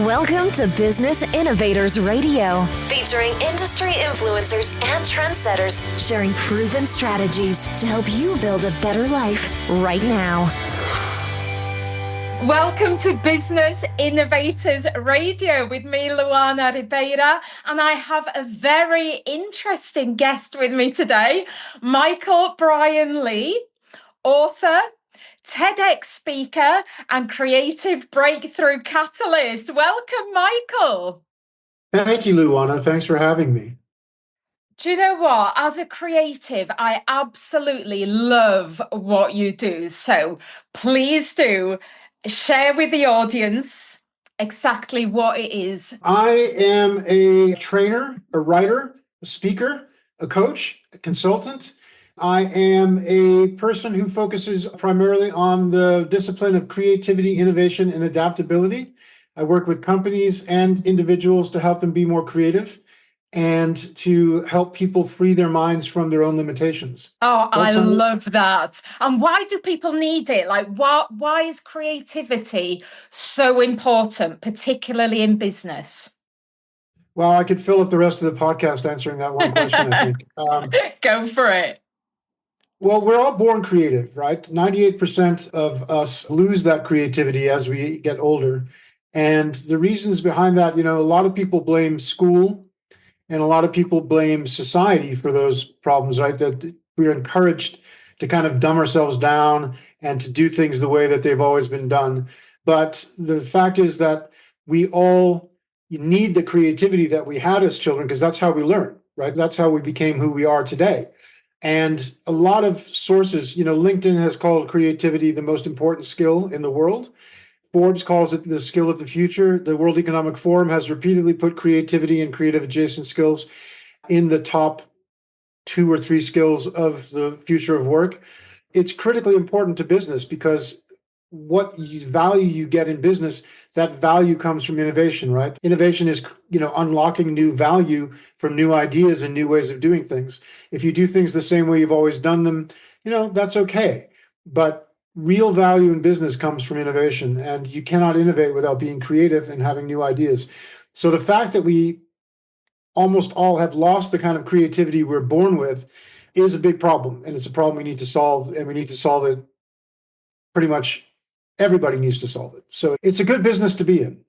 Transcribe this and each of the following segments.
Welcome to Business Innovators Radio, featuring industry influencers and trendsetters sharing proven strategies to help you build a better life right now. Welcome to Business Innovators Radio with me, Luana Ribeira, and I have a very interesting guest with me today, Michael Brian Lee, author, TEDx speaker, and creative breakthrough catalyst. Welcome, Michael. Thank you, Luana. Thanks for having me. Do you know what? As a creative, I absolutely love what you do. So please do share with the audience exactly what it is. I am a trainer, a writer, a speaker, a coach, a consultant. I am a person who focuses primarily on the discipline of creativity, innovation, and adaptability. I work with companies and individuals to help them be more creative and to help people free their minds from their own limitations. Oh, I love that. And why do people need it? Like, why is creativity so important, particularly in business? Well, I could fill up the rest of the podcast answering that one question, I think. Go for it. Well, we're all born creative, right? 98% of us lose that creativity as we get older. And the reasons behind that, a lot of people blame school and a lot of people blame society for those problems, right? That we're encouraged to kind of dumb ourselves down and to do things the way that they've always been done. But the fact is that we all need the creativity that we had as children because that's how we learn, right? That's how we became who we are today. And a lot of sources, LinkedIn has called creativity the most important skill in the world. Forbes calls it the skill of the future. The World Economic Forum has repeatedly put creativity and creative adjacent skills in the top 2 or 3 skills of the future of work. It's critically important to business because what value you get in business, that value comes from innovation, right? Innovation is, unlocking new value from new ideas and new ways of doing things. If you do things the same way you've always done them, that's okay. But real value in business comes from innovation, and you cannot innovate without being creative and having new ideas. So the fact that we almost all have lost the kind of creativity we're born with is a big problem, and it's a problem we need to solve, and we need to solve it pretty much. Everybody needs to solve it. So it's a good business to be in.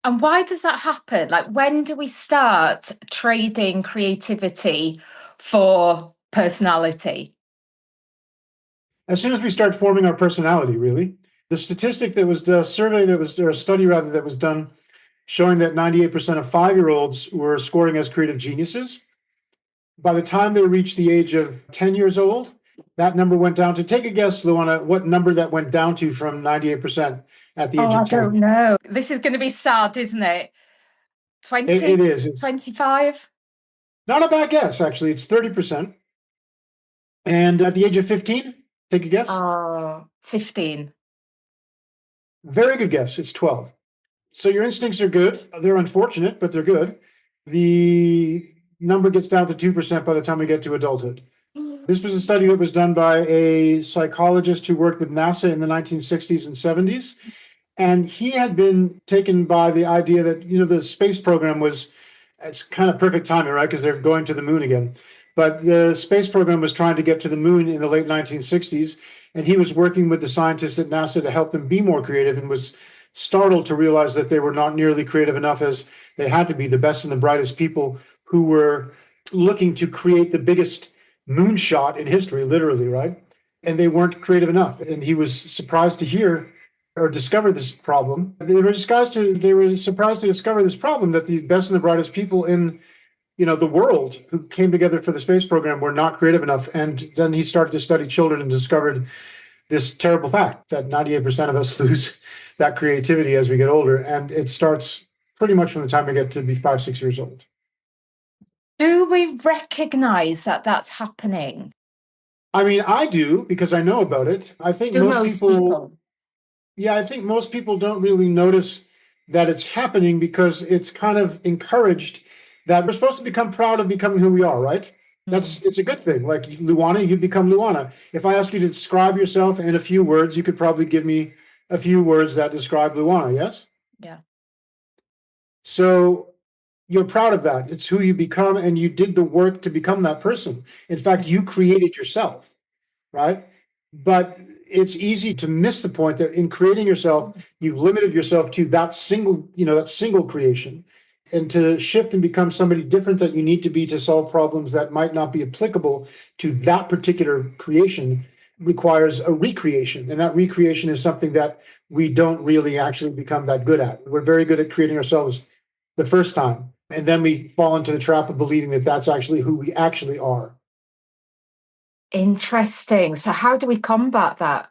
And why does that happen? Like, when do we start trading creativity for personality? As soon as we start forming our personality, really. The statistic that was the survey that was, or a study rather, that was done showing that 98% of 5-year-olds were scoring as creative geniuses. By the time they reached the age of 10 years old, that number went down to, take a guess, Luana, what number that went down to from 98% at the age of 10? I don't know. This is going to be sad, isn't it? 20? It is. It's 25? not a bad guess, actually. It's 30%. And at the age of 15, take a guess. 15. Very good guess. It's 12. So your instincts are good. They're unfortunate, but they're good. The number gets down to 2% by the time we get to adulthood. This was a study that was done by a psychologist who worked with NASA in the 1960s and 70s. And he had been taken by the idea that, the space program it's kind of perfect timing, right? Because they're going to the moon again. But the space program was trying to get to the moon in the late 1960s. And he was working with the scientists at NASA to help them be more creative, and was startled to realize that they were not nearly creative enough as they had to be. The best and the brightest people who were looking to create the biggest moonshot in history, literally, right? And they weren't creative enough. And he was surprised to hear or discover this problem. They were surprised to discover this problem, that the best and the brightest people in the world who came together for the space program were not creative enough. And then he started to study children and discovered this terrible fact that 98% of us lose that creativity as we get older. And it starts pretty much from the time we get to be 5, 6 years old. Do we recognize that that's happening? I mean, I do, because I know about it. I think most people. Yeah, I think most people don't really notice that it's happening because it's kind of encouraged that we're supposed to become proud of becoming who we are, right? It's a good thing. Like Luana, you become Luana. If I ask you to describe yourself in a few words, you could probably give me a few words that describe Luana, yes? Yeah. So you're proud of that. It's who you become, and you did the work to become that person. In fact, you created yourself, right? But it's easy to miss the point that in creating yourself, you've limited yourself to that single creation. And to shift and become somebody different that you need to be to solve problems that might not be applicable to that particular creation requires a recreation. And that recreation is something that we don't really actually become that good at. We're very good at creating ourselves the first time. And then we fall into the trap of believing that that's actually who we actually are. Interesting. So how do we combat that?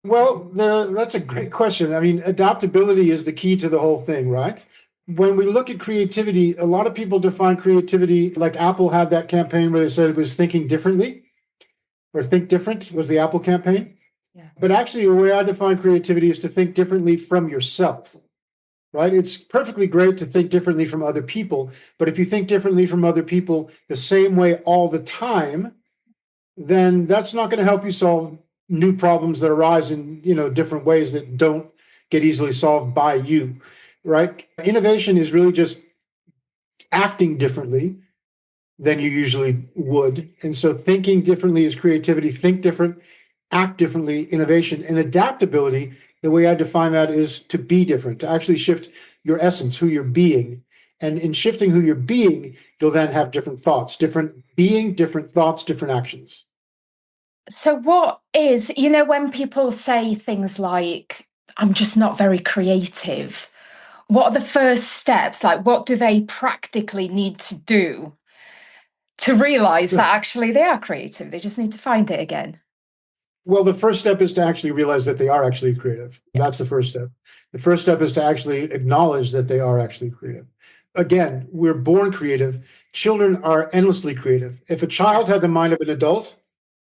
Well, that's a great question. I mean, adaptability is the key to the whole thing, right? When we look at creativity, a lot of people define creativity like Apple had that campaign where they said it was thinking differently, or think different was the Apple campaign. Yeah. But actually, the way I define creativity is to think differently from yourself, right? It's perfectly great to think differently from other people, but if you think differently from other people the same way all the time, then that's not going to help you solve new problems that arise in different ways that don't get easily solved by you, right? Innovation is really just acting differently than you usually would. And so thinking differently is creativity. Think different, act differently, innovation. And adaptability, the way I define that is to be different, to actually shift your essence, who you're being. And in shifting who you're being, you'll then have different thoughts, different being, different thoughts, different actions. So what is, when people say things like, I'm just not very creative, what are the first steps? Like, what do they practically need to do to realize that actually they are creative? They just need to find it again. Well, the first step is to actually realize that they are actually creative. That's the first step. The first step is to actually acknowledge that they are actually creative. Again, we're born creative. Children are endlessly creative. If a child had the mind of an adult,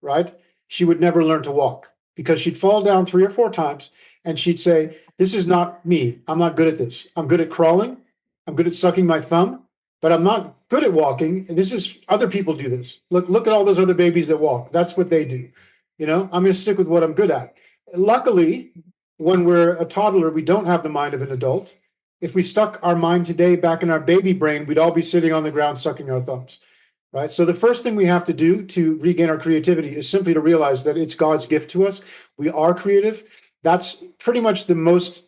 right, she would never learn to walk because she'd fall down 3 or 4 times and she'd say, this is not me. I'm not good at this. I'm good at crawling. I'm good at sucking my thumb, but I'm not good at walking. And this is, other people do this. Look at all those other babies that walk. That's what they do. I'm going to stick with what I'm good at. Luckily, when we're a toddler, we don't have the mind of an adult. If we stuck our mind today back in our baby brain, we'd all be sitting on the ground sucking our thumbs, right? So the first thing we have to do to regain our creativity is simply to realize that it's God's gift to us. We are creative. That's pretty much the most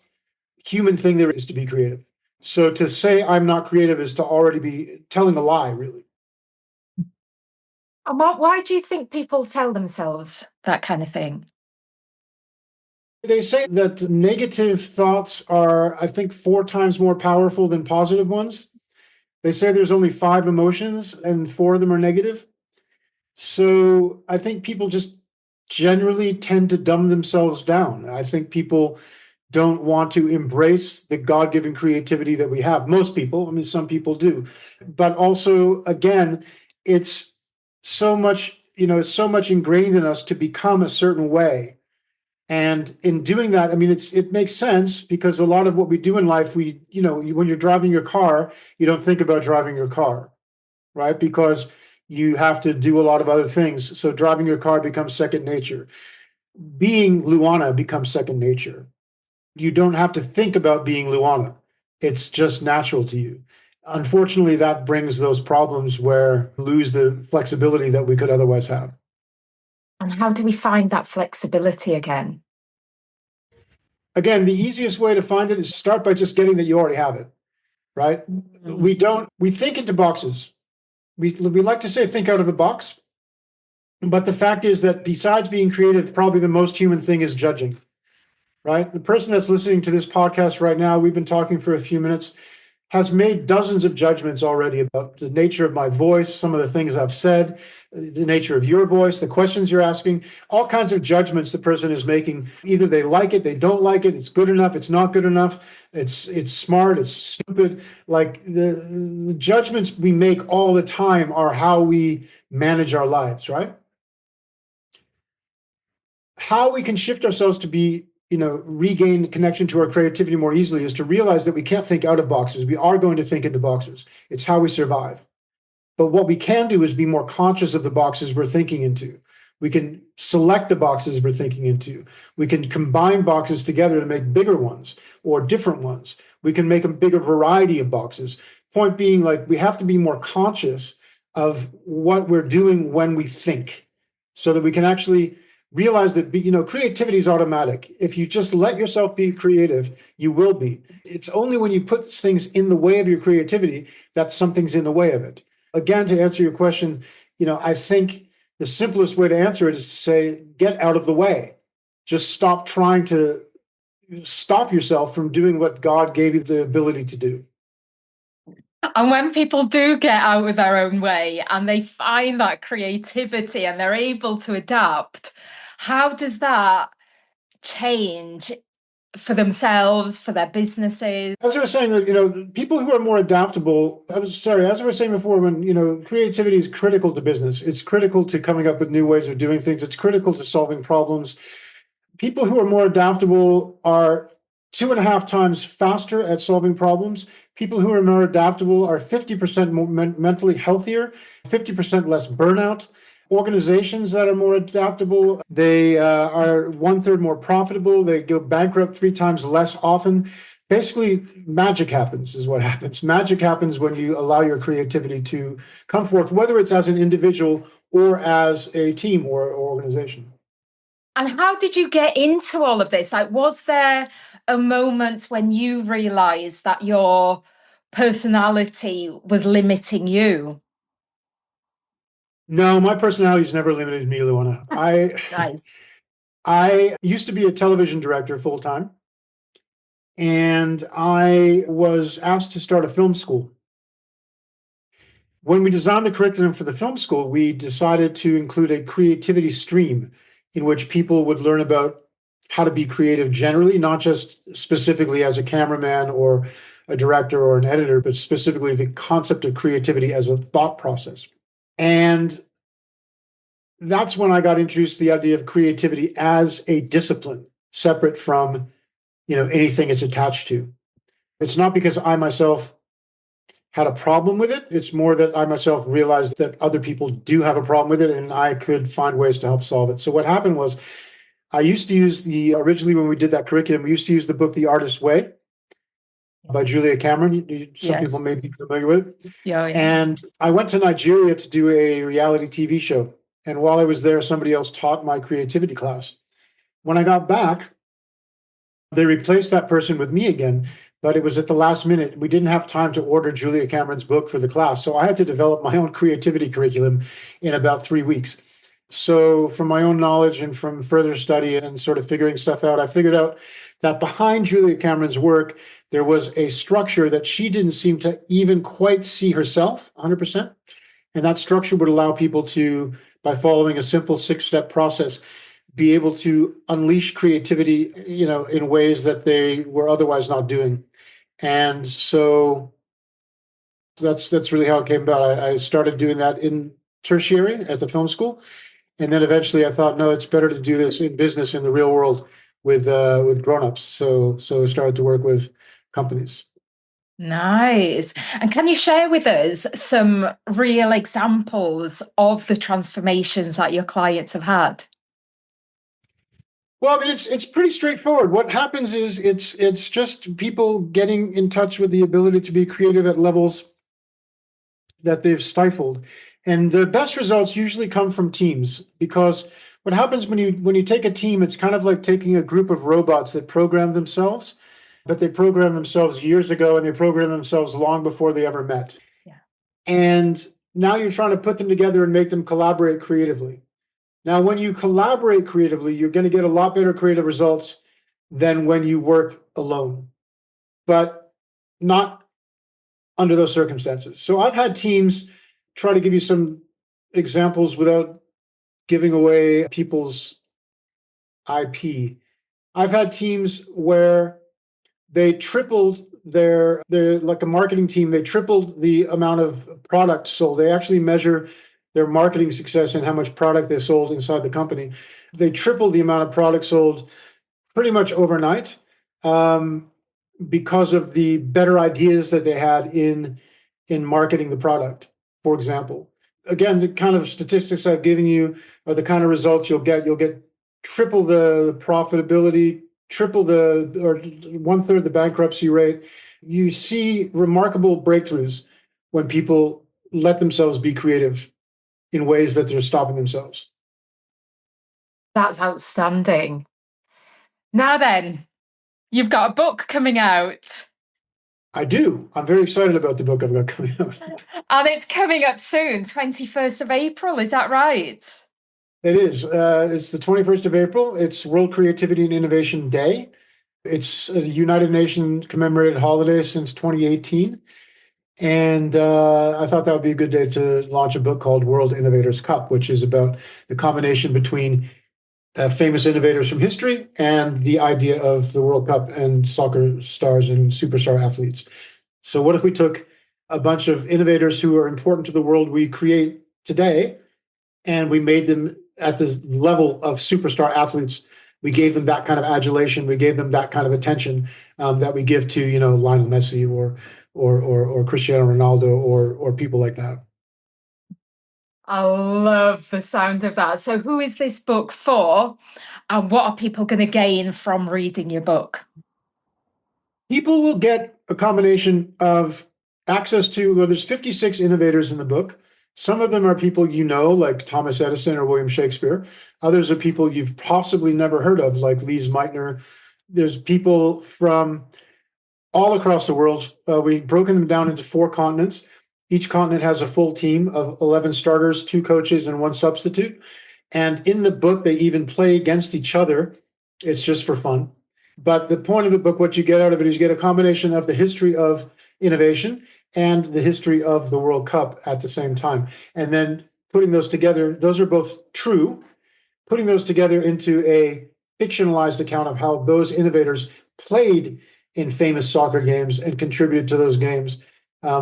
human thing there is, to be creative. So to say I'm not creative is to already be telling a lie, really. And why do you think people tell themselves that kind of thing? They say that negative thoughts are, I think, 4 times more powerful than positive ones. They say there's only 5 emotions and 4 of them are negative. So I think people just generally tend to dumb themselves down. I think people don't want to embrace the God-given creativity that we have. Most people, I mean, some people do. But also, again, it's so much ingrained in us to become a certain way. And in doing that, I mean, it makes sense because a lot of what we do in life, when you're driving your car, you don't think about driving your car, right? Because you have to do a lot of other things. So driving your car becomes second nature. Being Luana becomes second nature. You don't have to think about being Luana. It's just natural to you. Unfortunately, that brings those problems where we lose the flexibility that we could otherwise have. And how do we find that flexibility again? Again, the easiest way to find it is start by just getting that you already have it, right? Mm-hmm. We think into boxes. We like to say think out of the box. But the fact is that besides being creative, probably the most human thing is judging, right? The person that's listening to this podcast right now, we've been talking for a few minutes, has made dozens of judgments already about the nature of my voice, some of the things I've said, the nature of your voice, the questions you're asking, all kinds of judgments the person is making. Either they like it, they don't like it, it's good enough, it's not good enough, it's smart, it's stupid. Like the judgments we make all the time are how we manage our lives, right? How we can shift ourselves to be regain connection to our creativity more easily is to realize that we can't think out of boxes. We are going to think into boxes. It's how we survive. But what we can do is be more conscious of the boxes we're thinking into. We can select the boxes we're thinking into. We can combine boxes together to make bigger ones or different ones. We can make a bigger variety of boxes. Point being, like, we have to be more conscious of what we're doing when we think, so that we can actually realize that, creativity is automatic. If you just let yourself be creative, you will be. It's only when you put things in the way of your creativity that something's in the way of it. Again, to answer your question, I think the simplest way to answer it is to say, get out of the way. Just stop trying to stop yourself from doing what God gave you the ability to do. And when people do get out of their own way and they find that creativity and they're able to adapt, how does that change for themselves, for their businesses? As I was saying, people who are more adaptable, as I was saying before, when, creativity is critical to business, it's critical to coming up with new ways of doing things. It's critical to solving problems. People who are more adaptable are 2.5 times faster at solving problems. People who are more adaptable are 50% more mentally healthier, 50% less burnout. Organizations that are more adaptable, they are 1/3 more profitable. They go bankrupt 3 times less often. Basically, magic happens is what happens. Magic happens when you allow your creativity to come forth, whether it's as an individual or as a team or organization. And how did you get into all of this? Like, was there a moment when you realized that your personality was limiting you? No, my personality's never limited me, Luana. Nice. I used to be a television director full time, and I was asked to start a film school. When we designed the curriculum for the film school, we decided to include a creativity stream in which people would learn about how to be creative generally, not just specifically as a cameraman or a director or an editor, but specifically the concept of creativity as a thought process. And that's when I got introduced to the idea of creativity as a discipline, separate from, anything it's attached to. It's not because I myself had a problem with it. It's more that I myself realized that other people do have a problem with it, and I could find ways to help solve it. So what happened was, I used to use originally when we did that curriculum, we used to use the book The Artist's Way by Julia Cameron. Some people may be familiar with it. Yeah. And I went to Nigeria to do a reality TV show. And while I was there, somebody else taught my creativity class. When I got back, they replaced that person with me again, but it was at the last minute. We didn't have time to order Julia Cameron's book for the class. So I had to develop my own creativity curriculum in about 3 weeks. So from my own knowledge and from further study and sort of figuring stuff out, I figured out that behind Julia Cameron's work, there was a structure that she didn't seem to even quite see herself 100%. And that structure would allow people to, by following a simple 6-step process, be able to unleash creativity, in ways that they were otherwise not doing. And so that's really how it came about. I started doing that in tertiary at the film school. And then eventually I thought, no, it's better to do this in business, in the real world, with grown-ups. So I started to work with companies. Nice. And can you share with us some real examples of the transformations that your clients have had? Well, I mean, it's pretty straightforward. What happens is it's just people getting in touch with the ability to be creative at levels that they've stifled. And the best results usually come from teams, because what happens when you take a team, it's kind of like taking a group of robots that program themselves, but they programmed themselves years ago and they programmed themselves long before they ever met. Yeah. And now you're trying to put them together and make them collaborate creatively. Now, when you collaborate creatively, you're going to get a lot better creative results than when you work alone, but not under those circumstances. So I've had teams, try to give you some examples without giving away people's IP. I've had teams where they tripled their like a marketing team, they tripled the amount of product sold. They actually measure their marketing success and how much product they sold inside the company. They tripled the amount of product sold pretty much overnight, because of the better ideas that they had in marketing the product, for example. again, the kind of statistics I've given you are the kind of results you'll get. You'll get triple the profitability, triple the, or one-third the bankruptcy rate. You see remarkable breakthroughs when people let themselves be creative in ways that they're stopping themselves. That's outstanding. Now then, you've got a book coming out. I do. I'm very excited about the book I've got coming out. And it's coming up soon, 21st of April, is that right? It is. It's the 21st of April. It's World Creativity and Innovation Day. It's a United Nations commemorated holiday since 2018. And I thought that would be a good day to launch a book called World Innovators Cup, which is about the combination between famous innovators from history and the idea of the World Cup and soccer stars and superstar athletes. So what if we took a bunch of innovators who are important to the world we create today, and we made them at the level of superstar athletes? We gave them that kind of adulation. We gave them that kind of attention that we give to, Lionel Messi or Cristiano Ronaldo or people like that. I love the sound of that. So who is this book for? And what are people going to gain from reading your book? People will get a combination of access to, well, there's 56 innovators in the book. Some of them are people like Thomas Edison or William Shakespeare. Others are people you've possibly never heard of, like Lise Meitner. There's people from all across the world. We've broken them down into 4 continents. Each continent has a full team of 11 starters, 2 coaches, and 1 substitute. And in the book, they even play against each other. It's just for fun. But the point of the book, what you get out of it is you get a combination of the history of innovation and the history of the World Cup at the same time. And then putting those together, those are both true, putting those together into a fictionalized account of how those innovators played in famous soccer games and contributed to those games,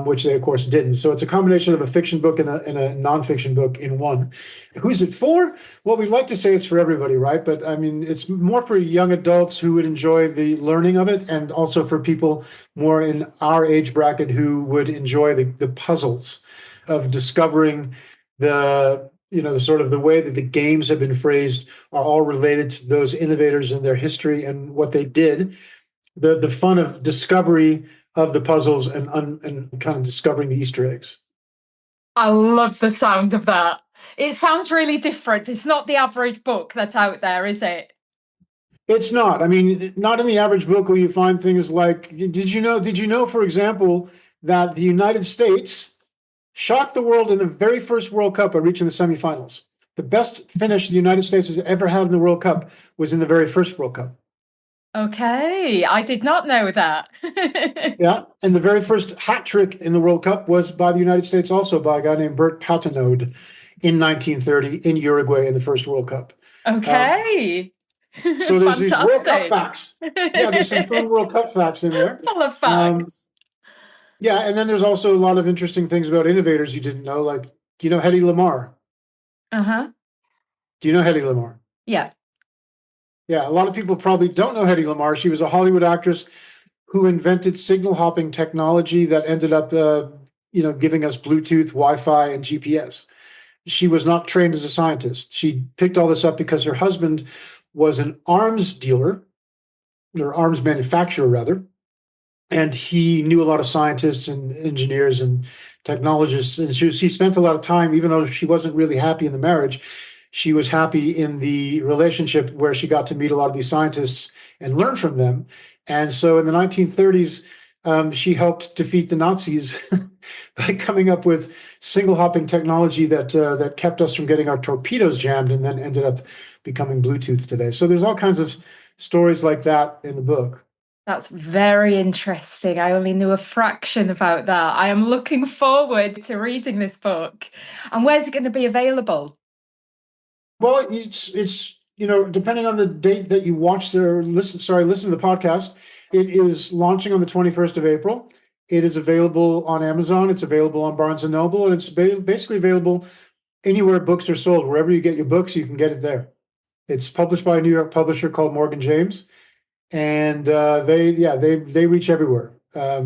which they, of course, didn't. So it's a combination of a fiction book and a nonfiction book in one. Who's it for? Well, we'd like to say it's for everybody, right? But I mean, it's more for young adults who would enjoy the learning of it, and also for people more in our age bracket who would enjoy the puzzles of discovering the sort of the way that the games have been phrased are all related to those innovators and their history and what they did. The fun of discovery of the puzzles and kind of discovering the Easter eggs. I love the sound of that. It sounds really different. It's not the average book that's out there, is it? It's not. I mean, not in the average book will you find things like, did you know, for example, that the United States shocked the world in the very first World Cup by reaching the semifinals? The best finish the United States has ever had in the World Cup was in the very first World Cup. Okay, I did not know that. Yeah, and the very first hat trick in the World Cup was by the United States, also by a guy named Bert Patenaude in 1930 in Uruguay in the first World Cup. Okay. So there's these World Cup facts. Yeah, there's some fun World Cup facts in there. Full of facts. Yeah, and then there's also a lot of interesting things about innovators you didn't know, like, do you know Hedy Lamarr? Uh-huh. Do you know Hedy Lamarr? Yeah. Yeah, a lot of people probably don't know Hedy Lamarr. She was a Hollywood actress who invented signal hopping technology that ended up, giving us Bluetooth, Wi-Fi, and GPS. She was not trained as a scientist. She picked all this up because her husband was an arms dealer, or arms manufacturer, rather. And he knew a lot of scientists and engineers and technologists. And she spent a lot of time, even though she wasn't really happy in the marriage, she was happy in the relationship where she got to meet a lot of these scientists and learn from them. And so in the 1930s, she helped defeat the Nazis by coming up with single hopping technology that kept us from getting our torpedoes jammed, and then ended up becoming Bluetooth today. So there's all kinds of stories like that in the book. That's very interesting. I only knew a fraction about that. I am looking forward to reading this book. And where's it going to be available? Well, it's depending on the date that you watch or listen to the podcast, it is launching on the 21st of April. It is available on Amazon. It's available on Barnes and Noble, and it's basically available anywhere books are sold. Wherever you get your books, you can get it there. It's published by a New York publisher called Morgan James, and they reach everywhere.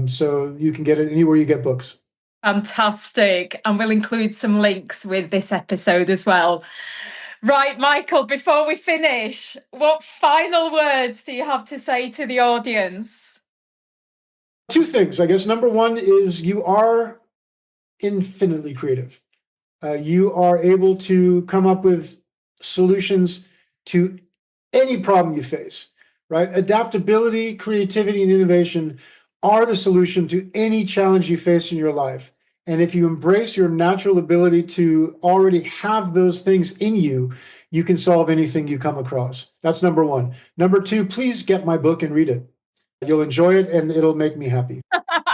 So you can get it anywhere you get books. Fantastic. And we'll include some links with this episode as well. Right, Michael, before we finish, what final words do you have to say to the audience? Two things, I guess. Number one is you are infinitely creative. You are able to come up with solutions to any problem you face, right? Adaptability, creativity, and innovation are the solution to any challenge you face in your life. And if you embrace your natural ability to already have those things in you, you can solve anything you come across. That's number one. Number two, please get my book and read it. You'll enjoy it and it'll make me happy.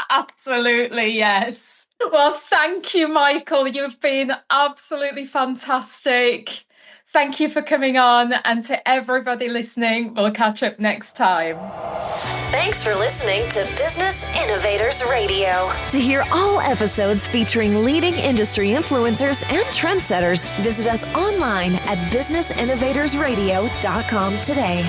Absolutely, yes. Well, thank you, Michael. You've been absolutely fantastic. Thank you for coming on, and to everybody listening, we'll catch up next time. Thanks for listening to Business Innovators Radio. To hear all episodes featuring leading industry influencers and trendsetters, visit us online at businessinnovatorsradio.com today.